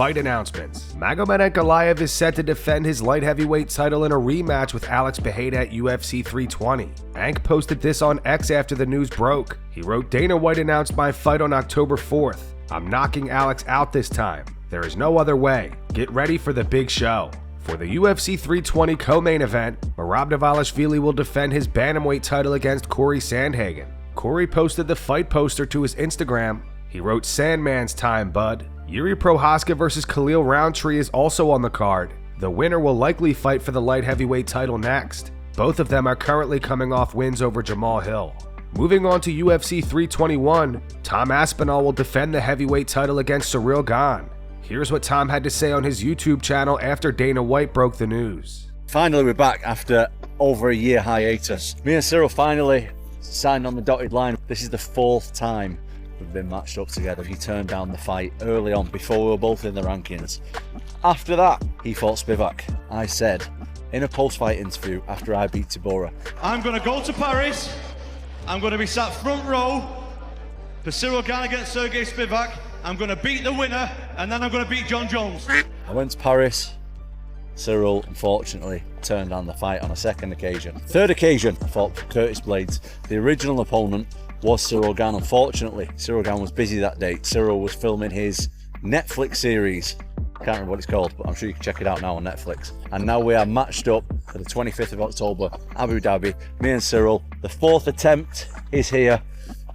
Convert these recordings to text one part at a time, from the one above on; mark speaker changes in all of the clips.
Speaker 1: fight announcements. Magomed Ankalaev is set to defend his light heavyweight title in a rematch with Alex Pereira at UFC 320. Ank posted this on X after the news broke. He wrote, "Dana White announced my fight on October 4th. I'm knocking Alex out this time. There is no other way. Get ready for the big show." For the UFC 320 co-main event, Merab Dvalishvili will defend his bantamweight title against Corey Sandhagen. Corey posted the fight poster to his Instagram. He wrote, "Sandman's time, bud." Yuri Prohaska versus Khalil Roundtree is also on the card. The winner will likely fight for the light heavyweight title next. Both of them are currently coming off wins over Jamal Hill. Moving on to UFC 321, Tom Aspinall will defend the heavyweight title against Ciryl Gane. Here's what Tom had to say on his YouTube channel after Dana White broke the news.
Speaker 2: Finally, we're back after over a year hiatus. Me and Ciryl finally signed on the dotted line. This is the 4th time we've been matched up together. He turned down the fight early on before we were both in the rankings. After that, he fought Spivak. I said in a post-fight interview after I beat Topuria,
Speaker 3: "I'm going to go to Paris. I'm going to be sat front row for Ciryl Gane against Sergey Spivak. I'm going to beat the winner, and then I'm going to beat John Jones."
Speaker 2: I went to Paris. Ciryl, unfortunately, turned down the fight on a second occasion. Third occasion, I fought Curtis Blades. The original opponent was Ciryl Gane. Unfortunately, Ciryl Gane was busy that day. Ciryl was filming his Netflix series. I can't remember what it's called, but I'm sure you can check it out now on Netflix. And now we are matched up for the 25th of October, Abu Dhabi. Me and Ciryl. The 4th attempt is here,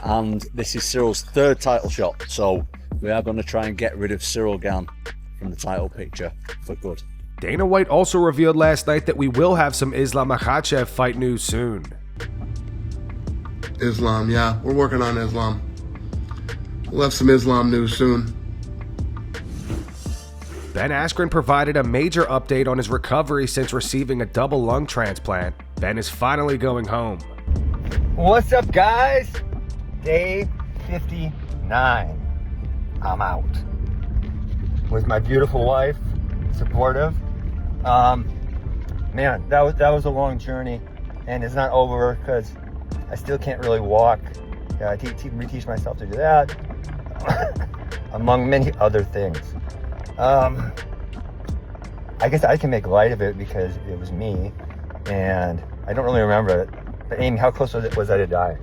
Speaker 2: and this is Cyryl's 3rd title shot. So we are going to try and get rid of Ciryl Gane from the title picture for good.
Speaker 1: Dana White also revealed last night that we will have some Islam Makhachev fight news soon.
Speaker 4: Islam, yeah, we're working on Islam. We'll have some Islam news soon.
Speaker 1: Ben Askren provided a major update on his recovery since receiving a double lung transplant. Ben is finally going home.
Speaker 5: What's up, guys? Day 59. I'm out. With my beautiful wife, supportive. Man, that was a long journey, and it's not over because I still can't really walk. I reteach myself to do that, among many other things. I guess I can make light of it because it was me, and I don't really remember it. But Amy, how close was I to die?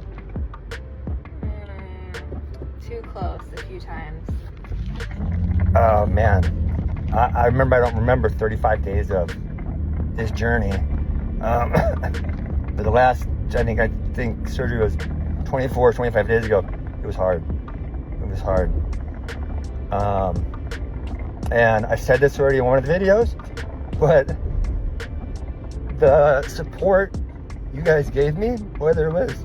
Speaker 6: Too close a few times.
Speaker 5: Oh man, I remember. I don't remember 35 days of this journey. But the last, I think surgery was 24, 25 days ago. It was hard. It was hard. And I said this already in one of the videos, but the support you guys gave me, whether it was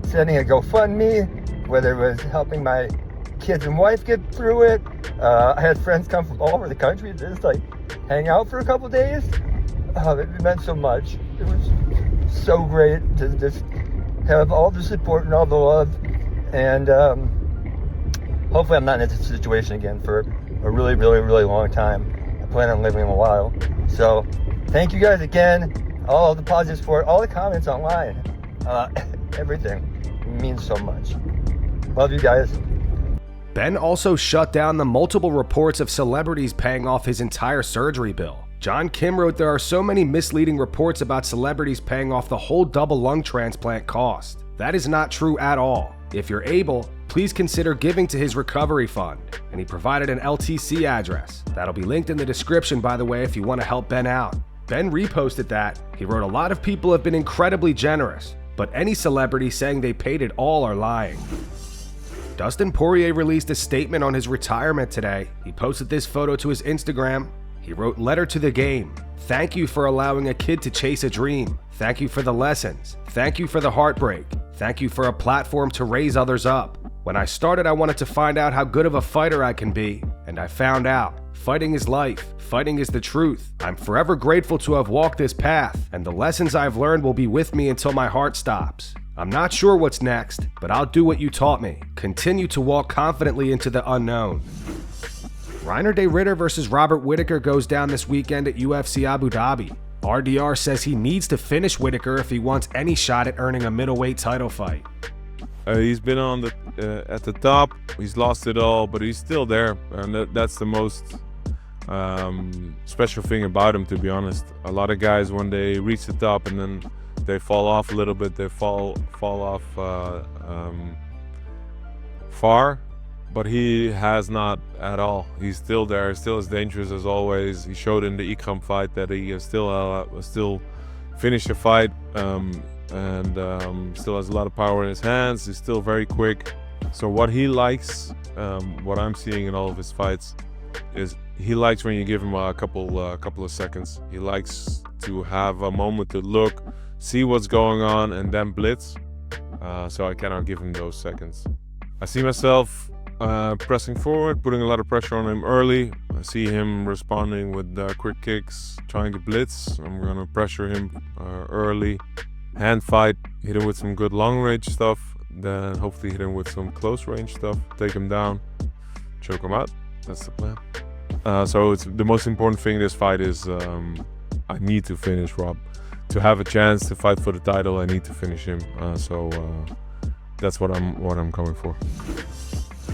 Speaker 5: sending a GoFundMe, whether it was helping my kids and wife get through it. I had friends come from all over the country to just hang out for a couple days. It meant so much. It was so great to just have all the support and all the love. And hopefully I'm not in this situation again for a really, really, really long time. I plan on living a while. So thank you guys again. All the positive support, all the comments online. Everything means so much. Love you guys.
Speaker 1: Ben also shut down the multiple reports of celebrities paying off his entire surgery bill. John Kim wrote, "There are so many misleading reports about celebrities paying off the whole double lung transplant cost. That is not true at all. If you're able, please consider giving to his recovery fund." And he provided an LTC address. That'll be linked in the description, by the way, if you want to help Ben out. Ben reposted that. He wrote, "A lot of people have been incredibly generous, but any celebrity saying they paid it all are lying." Dustin Poirier released a statement on his retirement today. He posted this photo to his Instagram. He wrote, "Letter to the game. Thank you for allowing a kid to chase a dream. Thank you for the lessons. Thank you for the heartbreak. Thank you for a platform to raise others up. When I started, I wanted to find out how good of a fighter I can be, and I found out. Fighting is life. Fighting is the truth. I'm forever grateful to have walked this path, and the lessons I've learned will be with me until my heart stops. I'm not sure what's next, but I'll do what you taught me. Continue to walk confidently into the unknown." Reinier de Ridder versus Robert Whittaker goes down this weekend at UFC Abu Dhabi. RDR says he needs to finish Whittaker if he wants any shot at earning a middleweight title fight.
Speaker 7: He's been on the at the top. He's lost it all, but he's still there, and that's the most special thing about him, to be honest. A lot of guys, when they reach the top and then they fall off a little bit, they fall off far, but he has not at all. He's still there, still as dangerous as always. He showed in the Ikram fight that he still finished the fight, and still has a lot of power in his hands. He's still very quick. So what he likes, what I'm seeing in all of his fights, is he likes when you give him a couple of seconds. He likes to have a moment to look, see what's going on, and then blitz. So I cannot give him those seconds. I see myself pressing forward, putting a lot of pressure on him early. I see him responding with quick kicks, trying to blitz. I'm going to pressure him early. Hand fight, hit him with some good long range stuff. Then hopefully hit him with some close range stuff. Take him down, choke him out. That's the plan. So it's the most important thing in this fight is I need to finish Rob. To have a chance to fight for the title, I need to finish him. So that's what I'm coming for.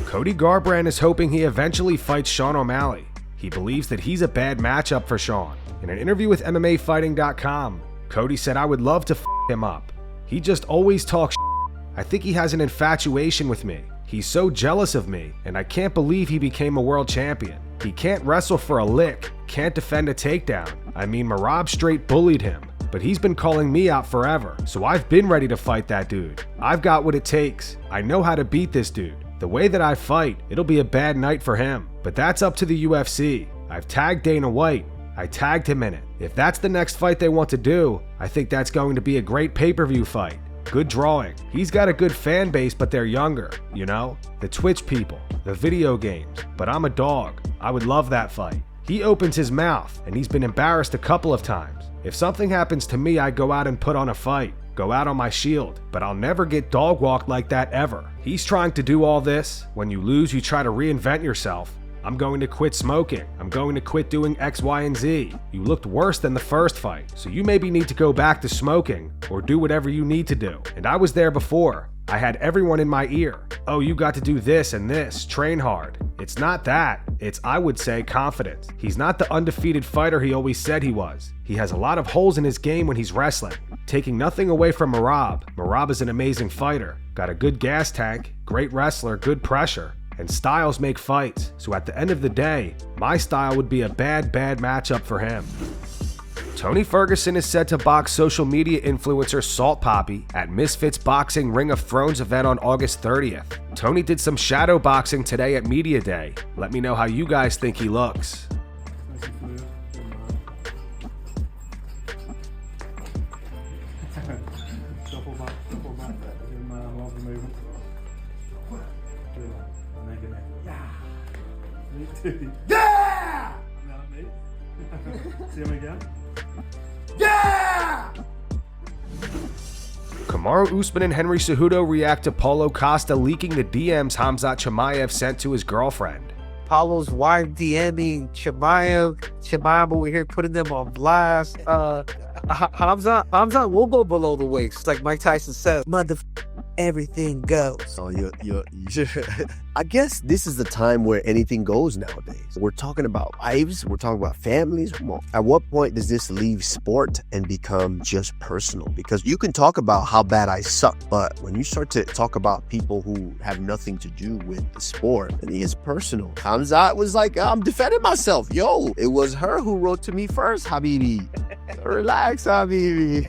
Speaker 1: Cody Garbrandt is hoping he eventually fights Sean O'Malley. He believes that he's a bad matchup for Sean. In an interview with MMAfighting.com, Cody said, "I would love to f him up. He just always talks shit. I think he has an infatuation with me. He's so jealous of me, and I can't believe he became a world champion. He can't wrestle for a lick, can't defend a takedown. I mean, Merab straight bullied him, but he's been calling me out forever, so I've been ready to fight that dude. I've got what it takes. I know how to beat this dude. The way that I fight, it'll be a bad night for him, but that's up to the UFC. I've tagged Dana White. I tagged him in it. If that's the next fight they want to do, I think that's going to be a great pay-per-view fight. Good drawing. He's got a good fan base, but they're younger, you know? The Twitch people, the video games. But I'm a dog. I would love that fight. He opens his mouth, and he's been embarrassed a couple of times. If something happens to me, I go out and put on a fight. Go out on my shield. But I'll never get dog walked like that ever. He's trying to do all this. When you lose, you try to reinvent yourself. I'm going to quit smoking. I'm going to quit doing X, Y, and Z. You looked worse than the first fight, so you maybe need to go back to smoking or do whatever you need to do. And I was there before. I had everyone in my ear. Oh, you got to do this and this. Train hard. It's not that. It's, I would say, confidence. He's not the undefeated fighter he always said he was. He has a lot of holes in his game when he's wrestling. Taking nothing away from Merab. Merab is an amazing fighter. Got a good gas tank, great wrestler, good pressure. And styles make fights, so at the end of the day, my style would be a bad matchup for him. Tony Ferguson is set to box social media influencer Salt Poppy at Misfits Boxing Ring of Thrones event on August 30th. Tony did some shadow boxing today at Media Day. Let me know how you guys think he looks.
Speaker 8: Yeah! See him again? Yeah!
Speaker 1: Kamaru, Usman, and Henry Cejudo react to Paulo Costa leaking the DMs Khamzat Chimaev sent to his girlfriend.
Speaker 9: Paulo's wife DMing Chimaev over here putting them on blast. Khamzat will go below the waist, like Mike Tyson says. Everything goes.
Speaker 10: Oh, I guess this is the time where anything goes nowadays. We're talking about lives, we're talking about families. At what point does this leave sport and become just personal? Because you can talk about how bad I suck, but when you start to talk about people who have nothing to do with the sport, then it gets personal. Khamzat was like, I'm defending myself. Yo, it was her who wrote to me first, Habibi. Relax, Habibi.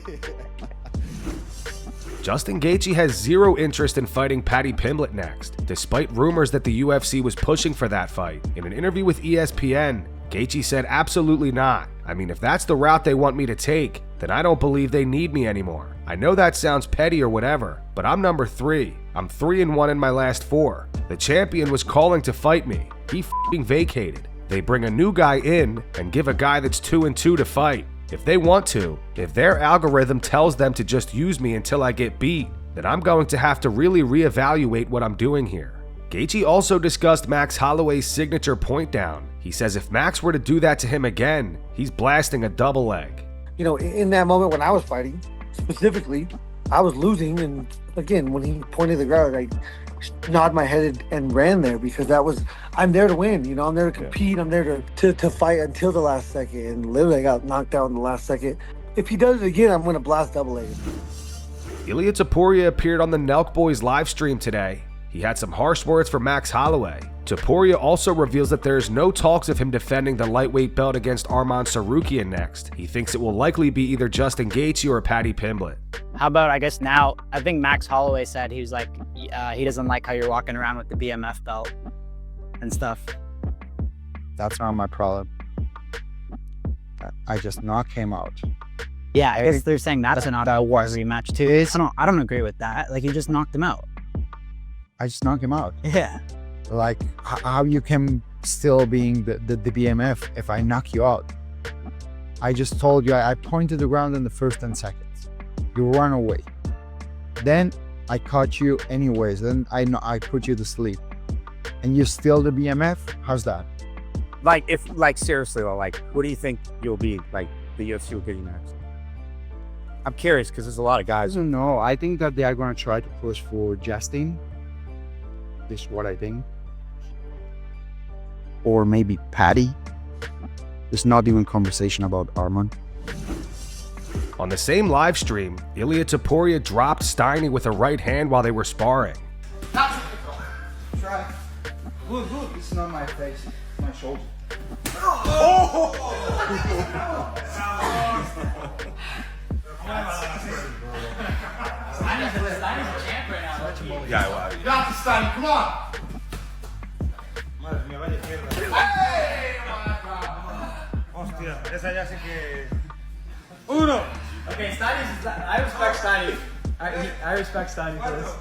Speaker 1: Justin Gaethje has zero interest in fighting Paddy Pimblett next, despite rumors that the UFC was pushing for that fight. In an interview with ESPN, Gaethje said absolutely not. I mean, if that's the route they want me to take, then I don't believe they need me anymore. I know that sounds petty or whatever, but I'm number 3. I'm 3-1 in my last 4. The champion was calling to fight me. He f***ing vacated. They bring a new guy in and give a guy that's 2-2 to fight. If they want to, if their algorithm tells them to just use me until I get beat, then I'm going to have to really reevaluate what I'm doing here. Gaethje also discussed Max Holloway's signature point down. He says if Max were to do that to him again, he's blasting a double leg.
Speaker 9: You know, in that moment when I was fighting, specifically, I was losing, and again, when he pointed the ground, like, nodded my head and ran there because I'm there to win. You know, I'm there to compete. I'm there to fight until the last second. And literally, I got knocked out in the last second. If he does it again, I'm going to blast double A.
Speaker 1: Ilia Topuria appeared on the NELK Boys live stream today. He had some harsh words for Max Holloway. Topuria also reveals that there is no talks of him defending the lightweight belt against Arman Tsarukyan next. He thinks it will likely be either Justin Gaethje or Paddy Pimblett.
Speaker 8: How about, I guess now, I think Max Holloway said he was like, he doesn't like how you're walking around with the BMF belt and stuff.
Speaker 11: That's not my problem. I just knocked him out.
Speaker 8: Yeah, I guess they're saying that's not a war rematch too. I don't agree with that. Like, you just knocked him out.
Speaker 11: I just knocked him out.
Speaker 8: Yeah.
Speaker 11: Like, how you can still being the BMF if I knock you out? I just told you, I pointed the ground in the first 10 seconds. You run away. Then I caught you anyways. Then I put you to sleep. And you're still the BMF? How's that?
Speaker 12: Like seriously though, like, what do you think you'll be, like, the UFC will get you next? I'm curious because there's a lot of guys.
Speaker 11: I don't know. I think that they are going to try to push for Dustin. This is what I think. Or maybe Paddy. There's not even conversation about Arman.
Speaker 1: On the same live stream, Ilia Topuria dropped Steiny with a right hand while they were sparring.
Speaker 11: Try. Look, it's not my face, my shoulder.
Speaker 3: You got to Steiny, come on!
Speaker 8: Okay, I respect Steiny. I respect Steiny for this.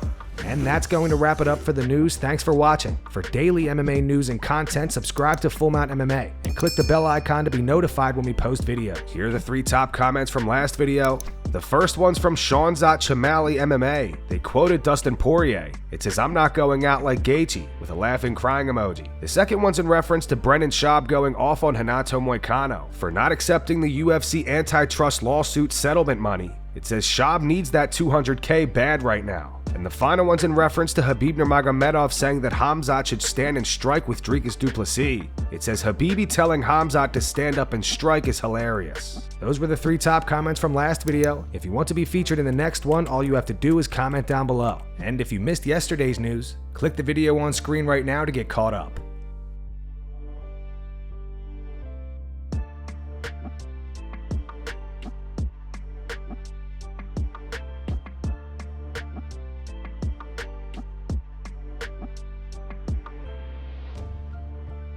Speaker 1: And that's going to wrap it up for the news. Thanks for watching. For daily MMA news and content, subscribe to Full Mount MMA and click the bell icon to be notified when we post videos. Here are the 3 top comments from last video. The first one's from Khamzat Chamali MMA. They quoted Dustin Poirier. It says, "I'm not going out like Gaethje," with a laughing crying emoji. The second one's in reference to Brendan Schaub going off on Renato Moicano for not accepting the UFC antitrust lawsuit settlement money. It says Schaub needs that $200K bad right now. And the final one's in reference to Khabib Nurmagomedov saying that Khamzat should stand and strike with Dricus du Plessis. It says Khabibi telling Khamzat to stand up and strike is hilarious. Those were the 3 top comments from last video. If you want to be featured in the next one, all you have to do is comment down below. And if you missed yesterday's news, click the video on screen right now to get caught up.